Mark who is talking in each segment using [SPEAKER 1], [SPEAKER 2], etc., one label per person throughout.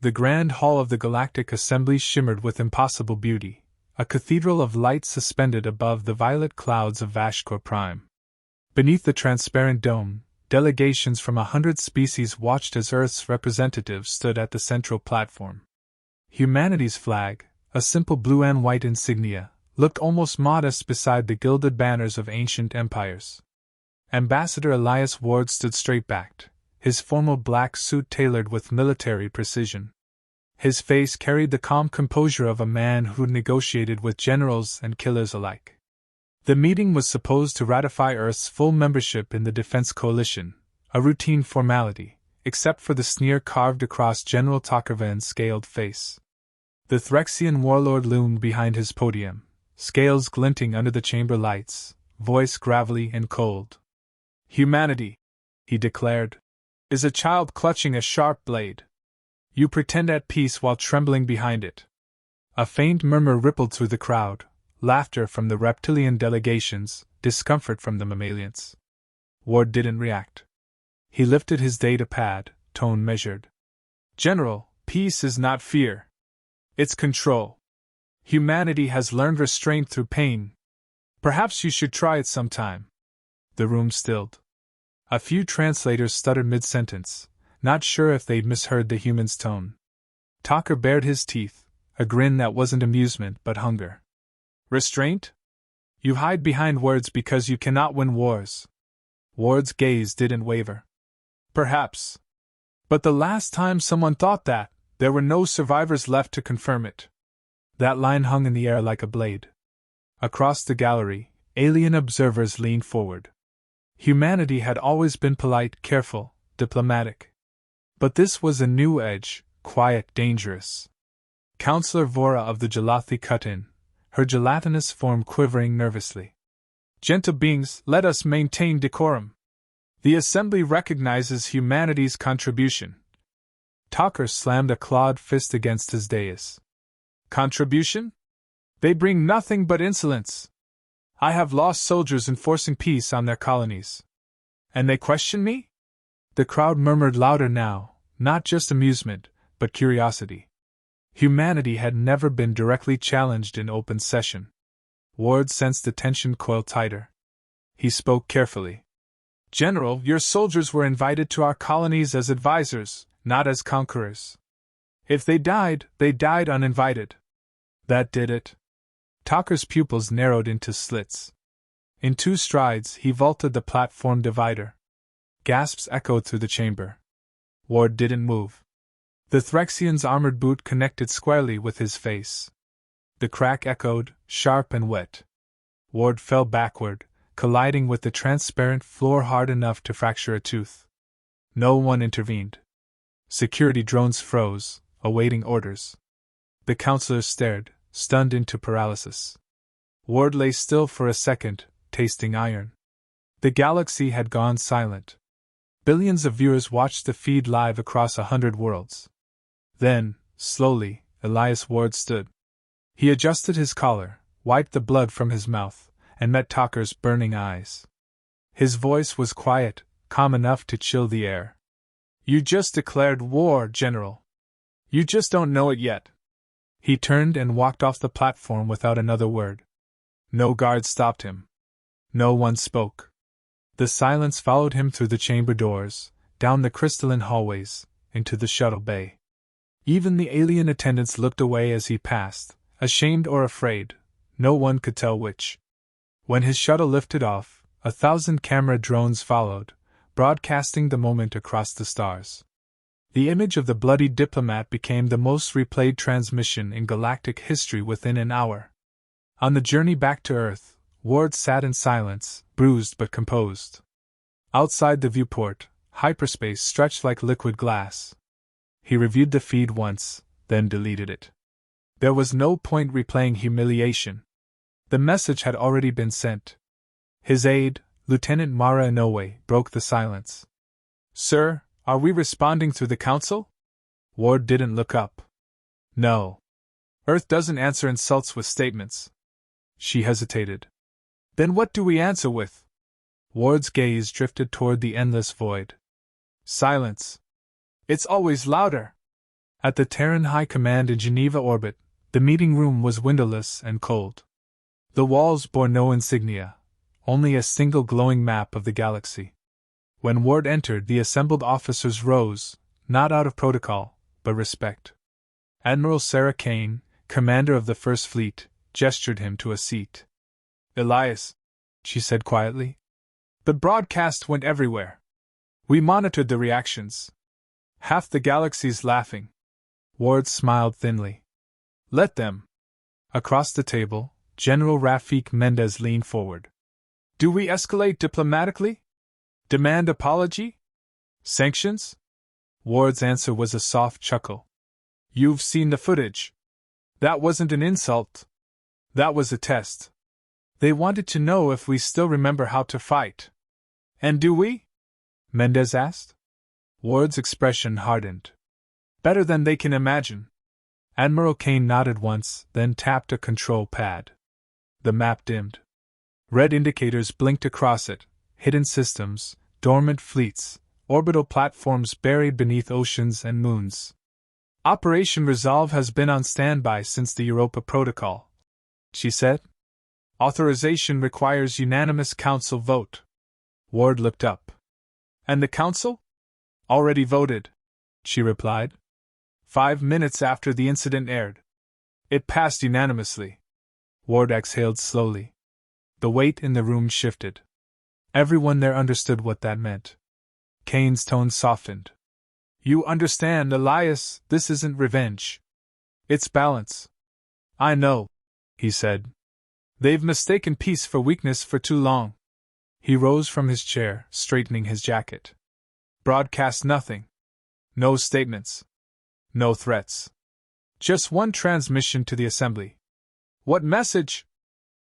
[SPEAKER 1] The grand hall of the Galactic Assembly shimmered with impossible beauty, a cathedral of light suspended above the violet clouds of Vashkor Prime. Beneath the transparent dome, delegations from 100 species watched as Earth's representatives stood at the central platform. Humanity's flag, a simple blue and white insignia, looked almost modest beside the gilded banners of ancient empires. Ambassador Elias Ward stood straight-backed, his formal black suit tailored with military precision. His face carried the calm composure of a man who negotiated with generals and killers alike. The meeting was supposed to ratify Earth's full membership in the Defense Coalition, a routine formality, except for the sneer carved across General Takervan's scaled face. The Threxian warlord loomed behind his podium, scales glinting under the chamber lights, voice gravelly and cold. "Humanity," he declared, "is a child clutching a sharp blade. You pretend at peace while trembling behind it." A faint murmur rippled through the crowd, laughter from the reptilian delegations, discomfort from the mammalians. Ward didn't react. He lifted his data pad, tone measured. "General, peace is not fear. It's control. Humanity has learned restraint through pain. Perhaps you should try it sometime." The room stilled. A few translators stuttered mid-sentence, not sure if they'd misheard the human's tone. Talker bared his teeth, a grin that wasn't amusement but hunger. "Restraint? You hide behind words because you cannot win wars." Ward's gaze didn't waver. "Perhaps. But the last time someone thought that, there were no survivors left to confirm it." That line hung in the air like a blade. Across the gallery, alien observers leaned forward. Humanity had always been polite, careful, diplomatic. But this was a new edge, quiet, dangerous. Counselor Vora of the Jalathi cut in, her gelatinous form quivering nervously. "Gentle beings, let us maintain decorum. The Assembly recognizes humanity's contribution." Talker slammed a clawed fist against his dais. "Contribution? They bring nothing but insolence. I have lost soldiers enforcing peace on their colonies. And they question me?" The crowd murmured louder now, not just amusement, but curiosity. Humanity had never been directly challenged in open session. Ward sensed the tension coil tighter. He spoke carefully. "General, your soldiers were invited to our colonies as advisors, not as conquerors. If they died uninvited. That did it." Talker's pupils narrowed into slits. In 2 strides, he vaulted the platform divider. Gasps echoed through the chamber. Ward didn't move. The Threxian's armored boot connected squarely with his face. The crack echoed, sharp and wet. Ward fell backward, colliding with the transparent floor hard enough to fracture a tooth. No one intervened. Security drones froze, awaiting orders. The counselors stared, stunned into paralysis. Ward lay still for a second, tasting iron. The galaxy had gone silent. Billions of viewers watched the feed live across 100 worlds. Then, slowly, Elias Ward stood. He adjusted his collar, wiped the blood from his mouth, and met Talker's burning eyes. His voice was quiet, calm enough to chill the air. "You just declared war, General. You just don't know it yet." He turned and walked off the platform without another word. No guard stopped him. No one spoke. The silence followed him through the chamber doors, down the crystalline hallways, into the shuttle bay. Even the alien attendants looked away as he passed, ashamed or afraid, no one could tell which. When his shuttle lifted off, 1,000 camera drones followed, broadcasting the moment across the stars. The image of the bloody diplomat became the most replayed transmission in galactic history within an hour. On the journey back to Earth, Ward sat in silence, bruised but composed. Outside the viewport, hyperspace stretched like liquid glass. He reviewed the feed once, then deleted it. There was no point replaying humiliation. The message had already been sent. His aide, Lieutenant Mara Inoue, broke the silence. "Sir, are we responding through the Council?" Ward didn't look up. "No. Earth doesn't answer insults with statements." She hesitated. "Then what do we answer with?" Ward's gaze drifted toward the endless void. "Silence. It's always louder." At the Terran High Command in Geneva orbit, the meeting room was windowless and cold. The walls bore no insignia, only a single glowing map of the galaxy. When Ward entered, the assembled officers rose, not out of protocol, but respect. Admiral Sarah Kane, commander of the First Fleet, gestured him to a seat. "Elias," she said quietly. "The broadcast went everywhere. We monitored the reactions. Half the galaxy's laughing." Ward smiled thinly. "Let them." Across the table, General Rafik Mendez leaned forward. "Do we escalate diplomatically? Demand apology? Sanctions?" Ward's answer was a soft chuckle. "You've seen the footage. That wasn't an insult. That was a test. They wanted to know if we still remember how to fight." "And do we?" Mendez asked. Ward's expression hardened. "Better than they can imagine." Admiral Kane nodded once, then tapped a control pad. The map dimmed. Red indicators blinked across it: hidden systems, dormant fleets, orbital platforms buried beneath oceans and moons. "Operation Resolve has been on standby since the Europa Protocol," she said. "Authorization requires unanimous Council vote." Ward looked up. "And the Council?" "Already voted," she replied. 5 minutes after the incident aired. It passed unanimously. Ward exhaled slowly. The weight in the room shifted. Everyone there understood what that meant. Kane's tone softened. "You understand, Elias, this isn't revenge. It's balance." "I know," he said. "They've mistaken peace for weakness for too long." He rose from his chair, straightening his jacket. "Broadcast nothing. No statements. No threats. Just one transmission to the assembly." "What message?"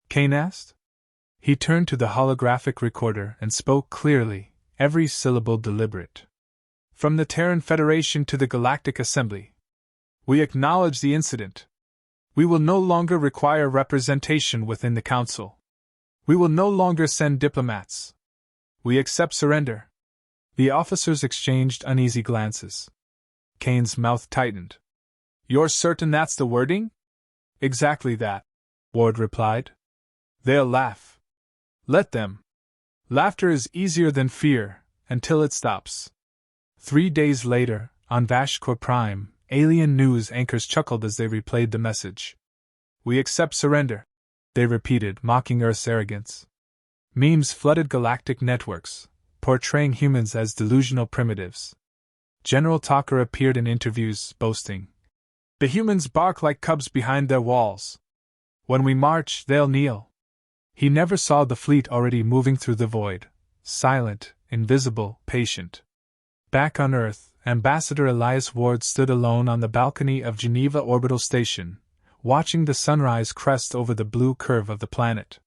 [SPEAKER 1] Kane asked. He turned to the holographic recorder and spoke clearly, every syllable deliberate. "From the Terran Federation to the Galactic Assembly. We acknowledge the incident. We will no longer require representation within the Council. We will no longer send diplomats. We accept surrender." The officers exchanged uneasy glances. Kane's mouth tightened. "You're certain that's the wording?" "Exactly that," Ward replied. "They'll laugh. Let them. Laughter is easier than fear, until it stops." 3 days later, on Vashkor Prime, alien news anchors chuckled as they replayed the message. "We accept surrender," they repeated, mocking Earth's arrogance. Memes flooded galactic networks, portraying humans as delusional primitives. General Talker appeared in interviews, boasting, "The humans bark like cubs behind their walls. When we march, they'll kneel." He never saw the fleet already moving through the void, silent, invisible, patient. Back on Earth, Ambassador Elias Ward stood alone on the balcony of Geneva Orbital Station, watching the sunrise crest over the blue curve of the planet.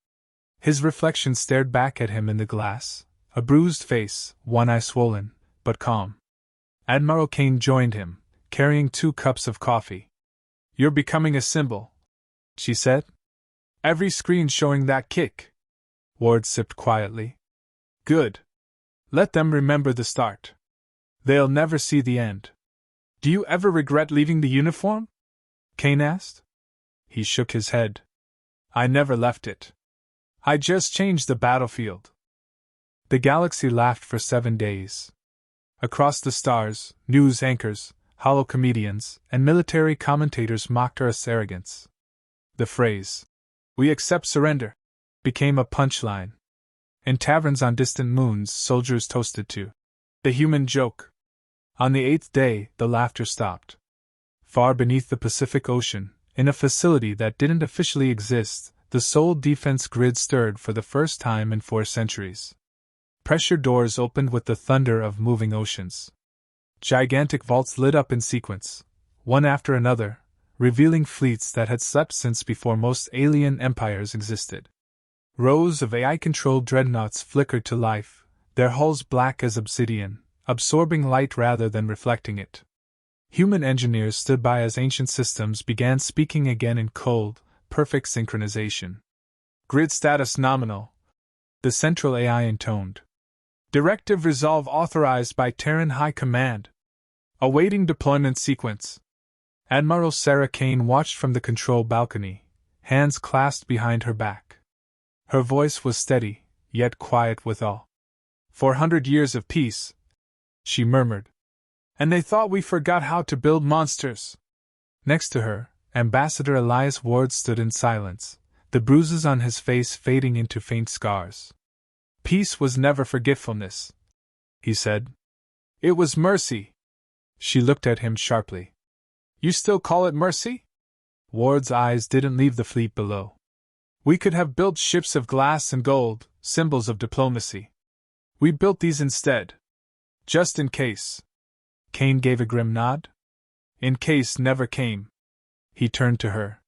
[SPEAKER 1] His reflection stared back at him in the glass, a bruised face, one eye swollen, but calm. Admiral Kane joined him, carrying 2 cups of coffee. "You're becoming a symbol," she said. "Every screen showing that kick." Ward sipped quietly. "Good. Let them remember the start. They'll never see the end." "Do you ever regret leaving the uniform?" Kane asked. He shook his head. "I never left it. I just changed the battlefield." The galaxy laughed for 7 days. Across the stars, news anchors, hollow comedians, and military commentators mocked Earth's arrogance. The phrase, "We accept surrender," became a punchline. In taverns on distant moons, soldiers toasted to the human joke. On the 8th day, the laughter stopped. Far beneath the Pacific Ocean, in a facility that didn't officially exist, the Sol defense grid stirred for the first time in 4 centuries. Pressure doors opened with the thunder of moving oceans. Gigantic vaults lit up in sequence, one after another, revealing fleets that had slept since before most alien empires existed. Rows of AI-controlled dreadnoughts flickered to life, their hulls black as obsidian, absorbing light rather than reflecting it. Human engineers stood by as ancient systems began speaking again in cold, perfect synchronization. "Grid status nominal," the central AI intoned. "Directive Resolve authorized by Terran High Command. Awaiting deployment sequence." Admiral Sarah Kane watched from the control balcony, hands clasped behind her back. Her voice was steady, yet quiet withal. 400 years of peace, she murmured. And they thought we forgot how to build monsters. Next to her, Ambassador Elias Ward stood in silence, the bruises on his face fading into faint scars. Peace was never forgetfulness, he said. It was mercy. She looked at him sharply. You still call it mercy? Ward's eyes didn't leave the fleet below. We could have built ships of glass and gold, symbols of diplomacy. We built these instead. Just in case. Kane gave a grim nod. In case never came. He turned to her.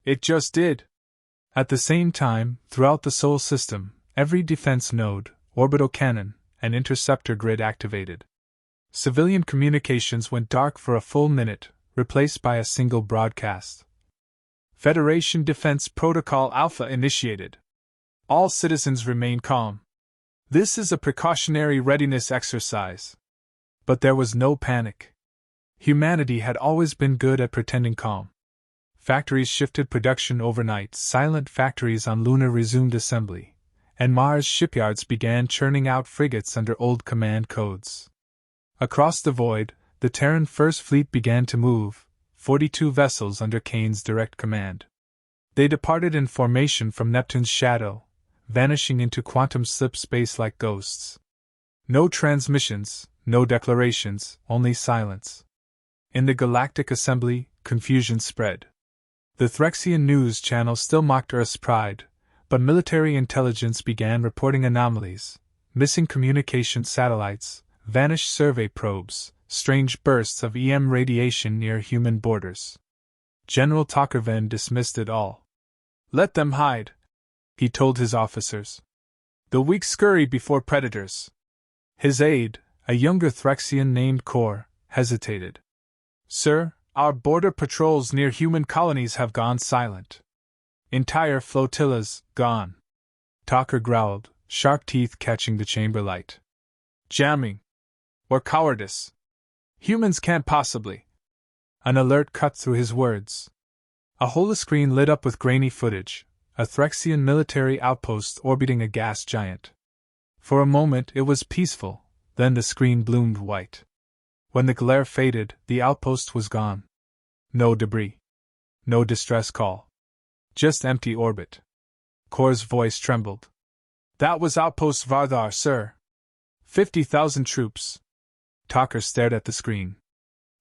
[SPEAKER 1] It just did. At the same time, throughout the Sol system, every defense node, orbital cannon, and interceptor grid activated. Civilian communications went dark for a full minute, replaced by a single broadcast. Federation Defense Protocol Alpha initiated. All citizens remain calm. This is a precautionary readiness exercise. But there was no panic. Humanity had always been good at pretending calm. Factories shifted production overnight, silent factories on Luna resumed assembly, and Mars shipyards began churning out frigates under old command codes. Across the void, the Terran First Fleet began to move, 42 vessels under Kane's direct command. They departed in formation from Neptune's shadow, vanishing into quantum slip space like ghosts. No transmissions, no declarations, only silence. In the Galactic Assembly, confusion spread. The Threxian news channel still mocked Earth's pride, but military intelligence began reporting anomalies, missing communication satellites, vanished survey probes, strange bursts of EM radiation near human borders. General Talkerven dismissed it all. Let them hide, he told his officers. The weak scurry before predators. His aide, a younger Threxian named Kor, hesitated. Sir, our border patrols near human colonies have gone silent. Entire flotillas, gone. Talker growled, sharp teeth catching the chamber light. Jamming. Or cowardice. Humans can't possibly. An alert cut through his words. A holoscreen lit up with grainy footage, a Threxian military outpost orbiting a gas giant. For a moment it was peaceful, then the screen bloomed white. When the glare faded, the outpost was gone. No debris. No distress call. Just empty orbit. Kor's voice trembled. That was Outpost Vardar, sir. 50,000 troops. Talker stared at the screen.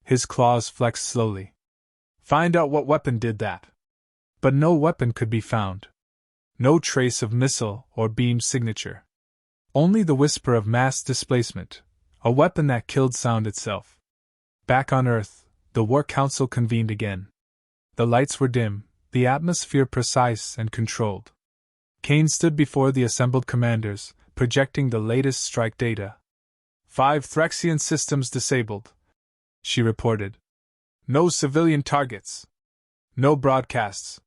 [SPEAKER 1] His claws flexed slowly. Find out what weapon did that. But no weapon could be found. No trace of missile or beam signature. Only the whisper of mass displacement, a weapon that killed sound itself. Back on Earth, the War Council convened again. The lights were dim, the atmosphere precise and controlled. Kane stood before the assembled commanders, projecting the latest strike data. 5 Threxian systems disabled, she reported. No civilian targets. No broadcasts.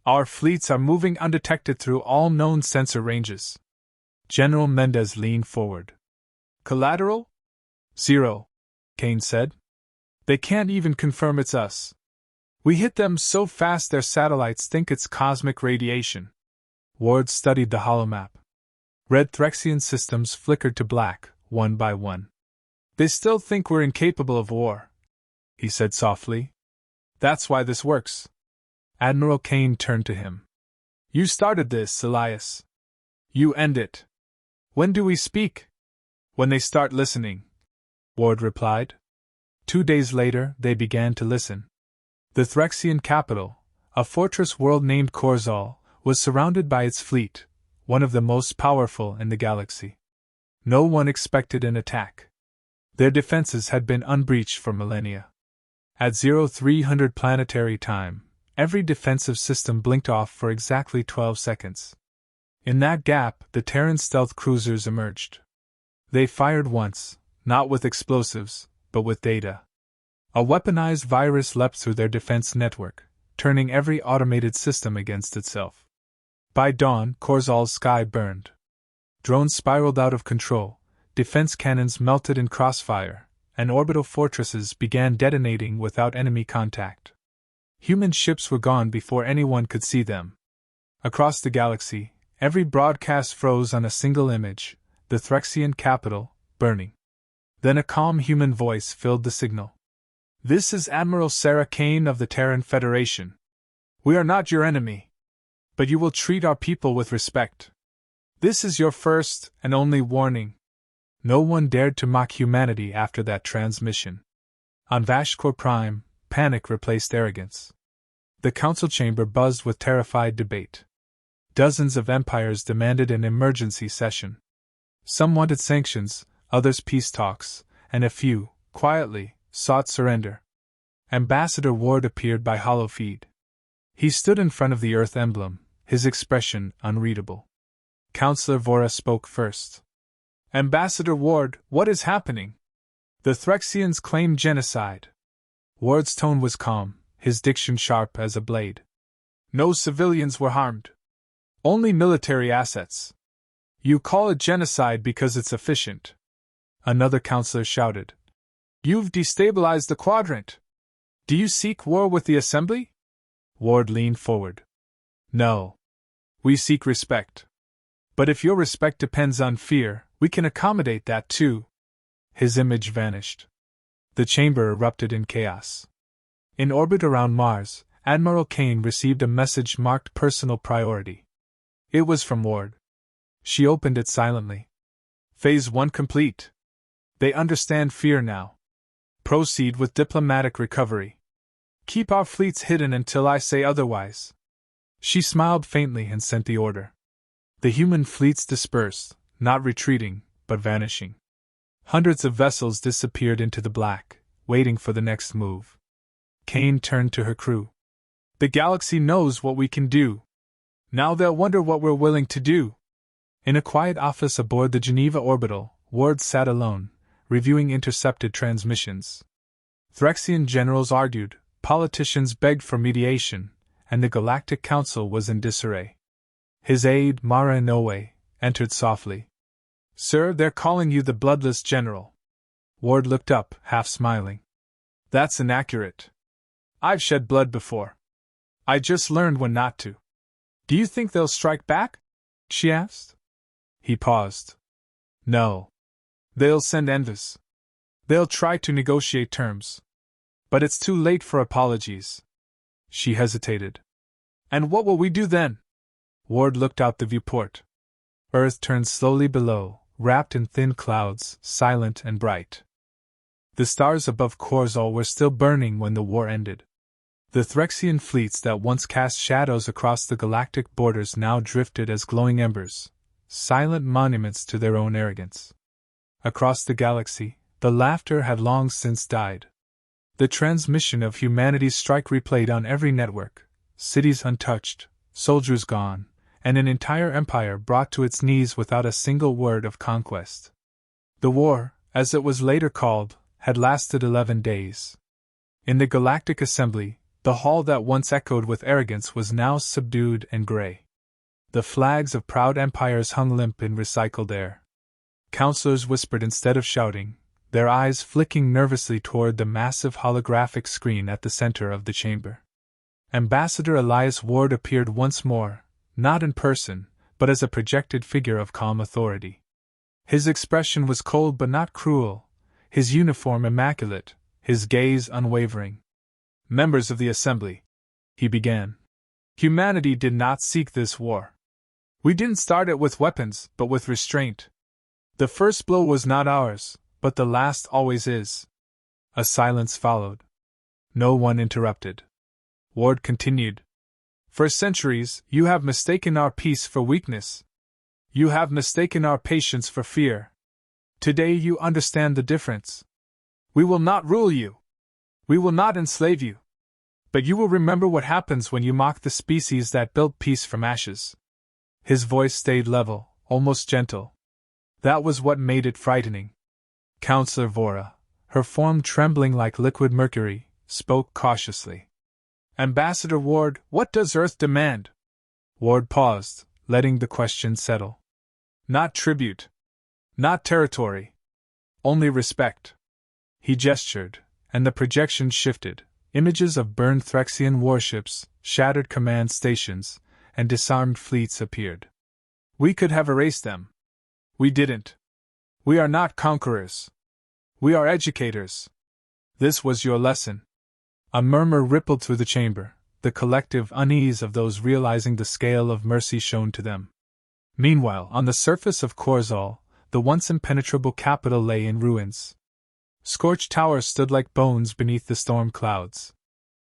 [SPEAKER 1] Our fleets are moving undetected through all known sensor ranges. General Mendez leaned forward. Collateral? 0, Kane said. They can't even confirm it's us. We hit them so fast their satellites think it's cosmic radiation. Ward studied the holomap. Red Threxian systems flickered to black, one by one. They still think we're incapable of war, he said softly. That's why this works. Admiral Kane turned to him. You started this, Elias. You end it. When do we speak? When they start listening, Ward replied. 2 days later, they began to listen. The Threxian capital, a fortress world named Korzal, was surrounded by its fleet, one of the most powerful in the galaxy. No one expected an attack. Their defenses had been unbreached for millennia. At 0300 planetary time, every defensive system blinked off for exactly 12 seconds. In that gap, the Terran stealth cruisers emerged. They fired once, not with explosives, but with data. A weaponized virus leapt through their defense network, turning every automated system against itself. By dawn, Korzal's sky burned. Drones spiraled out of control, defense cannons melted in crossfire, and orbital fortresses began detonating without enemy contact. Human ships were gone before anyone could see them. Across the galaxy, every broadcast froze on a single image, the Threxian capital, burning. Then a calm human voice filled the signal. "This is Admiral Sarah Kane of the Terran Federation. We are not your enemy. But you will treat our people with respect. This is your first and only warning." No one dared to mock humanity after that transmission. On Vashkor Prime, panic replaced arrogance. The council chamber buzzed with terrified debate. Dozens of empires demanded an emergency session. Some wanted sanctions, others peace talks, and a few, quietly, sought surrender. Ambassador Ward appeared by holofeed. He stood in front of the Earth emblem, his expression unreadable. Councillor Vora spoke first. "Ambassador Ward, what is happening? The Threxians claim genocide." Ward's tone was calm, his diction sharp as a blade. "No civilians were harmed. Only military assets. You call it genocide because it's efficient." Another councillor shouted. "You've destabilized the quadrant. Do you seek war with the Assembly?" Ward leaned forward. "No. We seek respect. But if your respect depends on fear, we can accommodate that too." His image vanished. The chamber erupted in chaos. In orbit around Mars, Admiral Kane received a message marked personal priority. It was from Ward. She opened it silently. "Phase 1 complete. They understand fear now. Proceed with diplomatic recovery. Keep our fleets hidden until I say otherwise." She smiled faintly and sent the order. The human fleets dispersed, not retreating, but vanishing. Hundreds of vessels disappeared into the black, waiting for the next move. Kane turned to her crew. "The galaxy knows what we can do. Now they'll wonder what we're willing to do." In a quiet office aboard the Geneva orbital, Ward sat alone, reviewing intercepted transmissions. Threxian generals argued, politicians begged for mediation, and the Galactic Council was in disarray. His aide, Mara Inoue, entered softly. "Sir, they're calling you the bloodless general." Ward looked up, half smiling. "That's inaccurate. I've shed blood before. I just learned when not to." "Do you think they'll strike back?" she asked. He paused. "No. They'll send envoys. They'll try to negotiate terms. But it's too late for apologies." She hesitated. "And what will we do then?" Ward looked out the viewport. Earth turned slowly below, wrapped in thin clouds, silent and bright. The stars above Corzal were still burning when the war ended. The Threxian fleets that once cast shadows across the galactic borders now drifted as glowing embers, silent monuments to their own arrogance. Across the galaxy, the laughter had long since died. The transmission of humanity's strike replayed on every network, cities untouched, soldiers gone, and an entire empire brought to its knees without a single word of conquest. The war, as it was later called, had lasted 11 days. In the Galactic Assembly, the hall that once echoed with arrogance was now subdued and gray. The flags of proud empires hung limp in recycled air. Councillors whispered instead of shouting, their eyes flicking nervously toward the massive holographic screen at the center of the chamber. Ambassador Elias Ward appeared once more, not in person, but as a projected figure of calm authority. His expression was cold but not cruel, his uniform immaculate, his gaze unwavering. "Members of the Assembly," he began, "humanity did not seek this war. We didn't start it with weapons, but with restraint. The first blow was not ours, but the last always is." A silence followed. No one interrupted. Ward continued, "For centuries, you have mistaken our peace for weakness. You have mistaken our patience for fear. Today you understand the difference. We will not rule you. We will not enslave you. But you will remember what happens when you mock the species that built peace from ashes." His voice stayed level, almost gentle. That was what made it frightening. Councillor Vora, her form trembling like liquid mercury, spoke cautiously. "Ambassador Ward, what does Earth demand?" Ward paused, letting the question settle. "Not tribute. Not territory. Only respect." He gestured, and the projection shifted. Images of burned Threxian warships, shattered command stations, and disarmed fleets appeared. We could have erased them. We didn't. We are not conquerors. We are educators. This was your lesson. A murmur rippled through the chamber, the collective unease of those realizing the scale of mercy shown to them. Meanwhile, on the surface of Korzal, the once impenetrable capital lay in ruins. Scorched towers stood like bones beneath the storm clouds.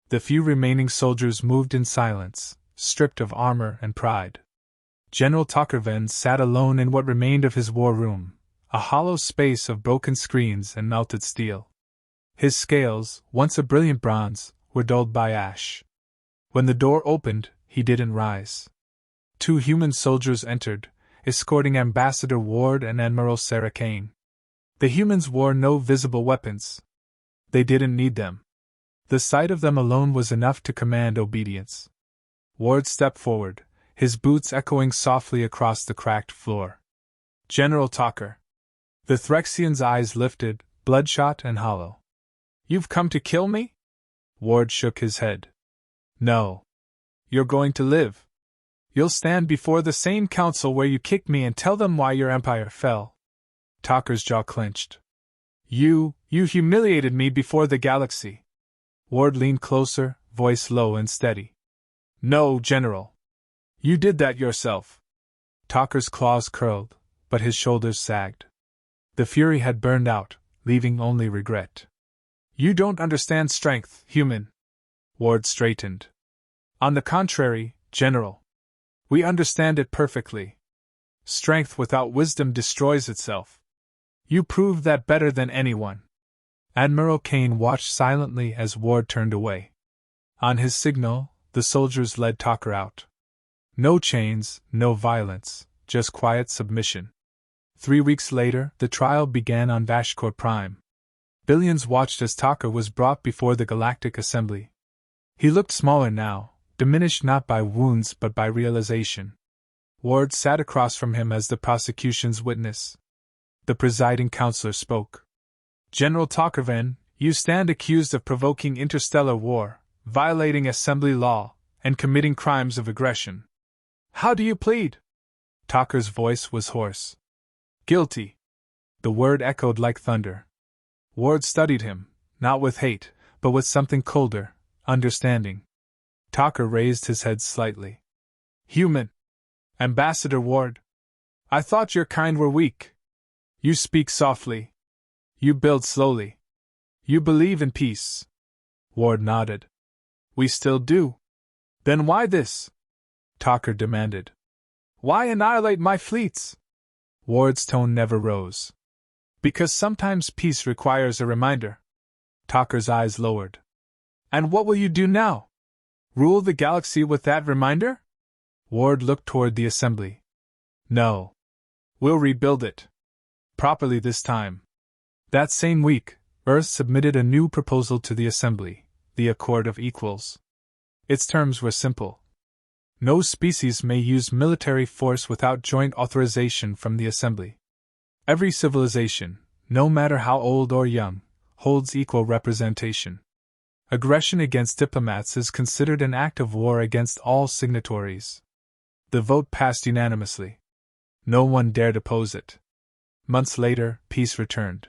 [SPEAKER 1] The few remaining soldiers moved in silence, stripped of armor and pride. General Takerven sat alone in what remained of his war room, a hollow space of broken screens and melted steel. His scales, once a brilliant bronze, were dulled by ash. When the door opened, he didn't rise. 2 human soldiers entered, escorting Ambassador Ward and Admiral Sarah Kane. The humans wore no visible weapons. They didn't need them. The sight of them alone was enough to command obedience. Ward stepped forward, his boots echoing softly across the cracked floor. General Talker. The Threxian's eyes lifted, bloodshot and hollow. You've come to kill me? Ward shook his head. No. You're going to live. You'll stand before the same council where you kicked me and tell them why your empire fell. Talker's jaw clenched. You humiliated me before the galaxy. Ward leaned closer, voice low and steady. No, General. You did that yourself. Talker's claws curled, but his shoulders sagged. The fury had burned out, leaving only regret. You don't understand strength, human. Ward straightened. On the contrary, General. We understand it perfectly. Strength without wisdom destroys itself. You proved that better than anyone. Admiral Kane watched silently as Ward turned away. On his signal, the soldiers led Talker out. No chains, no violence, just quiet submission. 3 weeks later, the trial began on Vashkor Prime. Billions watched as Talker was brought before the Galactic Assembly. He looked smaller now, diminished not by wounds but by realization. Ward sat across from him as the prosecution's witness. The presiding counselor spoke. General Takerven, you stand accused of provoking interstellar war, violating assembly law, and committing crimes of aggression. How do you plead? Talker's voice was hoarse. Guilty. The word echoed like thunder. Ward studied him, not with hate, but with something colder, understanding. Talker raised his head slightly. Human. Ambassador Ward. I thought your kind were weak. You speak softly. You build slowly. You believe in peace. Ward nodded. We still do. Then why this? Talker demanded. Why annihilate my fleets? Ward's tone never rose. Because sometimes peace requires a reminder. Talker's eyes lowered. And what will you do now? Rule the galaxy with that reminder? Ward looked toward the assembly. No. We'll rebuild it. Properly this time. That same week, Earth submitted a new proposal to the assembly, the Accord of Equals. Its terms were simple. No species may use military force without joint authorization from the assembly. Every civilization, no matter how old or young, holds equal representation. Aggression against diplomats is considered an act of war against all signatories. The vote passed unanimously. No one dared oppose it. Months later, peace returned.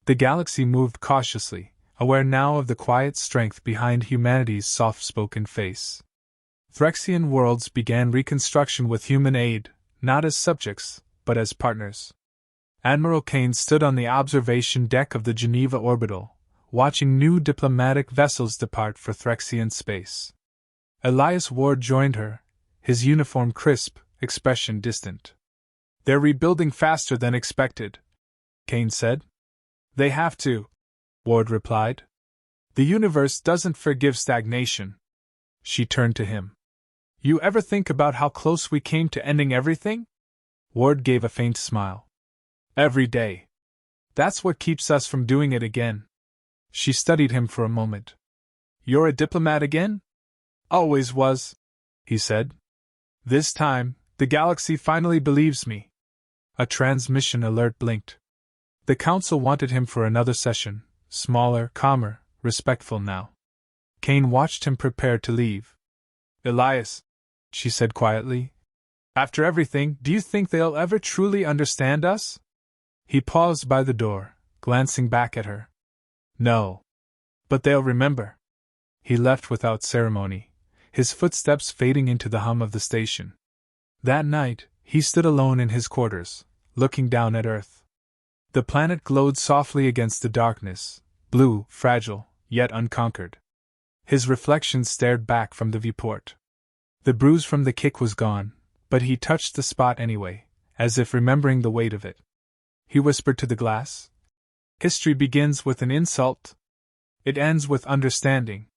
[SPEAKER 1] The galaxy moved cautiously, aware now of the quiet strength behind humanity's soft-spoken face. Threxian worlds began reconstruction with human aid, not as subjects, but as partners. Admiral Kane stood on the observation deck of the Geneva orbital, watching new diplomatic vessels depart for Threxian space. Elias Ward joined her, his uniform crisp, expression distant. They're rebuilding faster than expected, Kane said. They have to, Ward replied. The universe doesn't forgive stagnation. She turned to him. You ever think about how close we came to ending everything? Ward gave a faint smile. Every day. That's what keeps us from doing it again. She studied him for a moment. You're a diplomat again? Always was, he said. This time, the galaxy finally believes me. A transmission alert blinked. The council wanted him for another session, smaller, calmer, respectful now. Kane watched him prepare to leave. Elias, she said quietly, after everything, do you think they'll ever truly understand us? He paused by the door, glancing back at her. No. But they'll remember. He left without ceremony, his footsteps fading into the hum of the station. That night, he stood alone in his quarters, looking down at Earth. The planet glowed softly against the darkness, blue, fragile, yet unconquered. His reflection stared back from the viewport. The bruise from the kick was gone, but he touched the spot anyway, as if remembering the weight of it. He whispered to the glass, "History begins with an insult. It ends with understanding."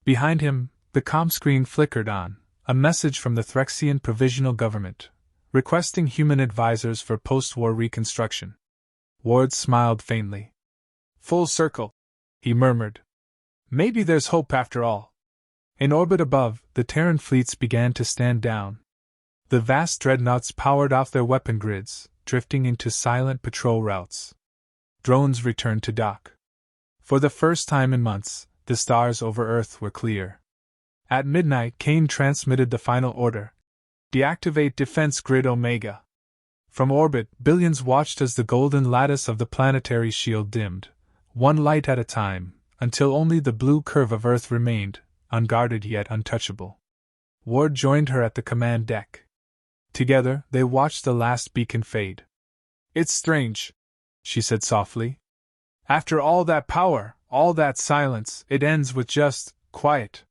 [SPEAKER 1] Behind him, the comm screen flickered on, a message from the Threxian Provisional Government, requesting human advisors for post-war reconstruction. Ward smiled faintly. "Full circle," he murmured. "Maybe there's hope after all." In orbit above, the Terran fleets began to stand down. The vast dreadnoughts powered off their weapon grids, drifting into silent patrol routes. Drones returned to dock. For the first time in months, the stars over Earth were clear. At midnight, Kane transmitted the final order: deactivate Defense Grid Omega. From orbit, billions watched as the golden lattice of the planetary shield dimmed, one light at a time, until only the blue curve of Earth remained, unguarded yet untouchable. Ward joined her at the command deck. Together, they watched the last beacon fade. "It's strange," she said softly. "After all that power, all that silence, it ends with just quiet."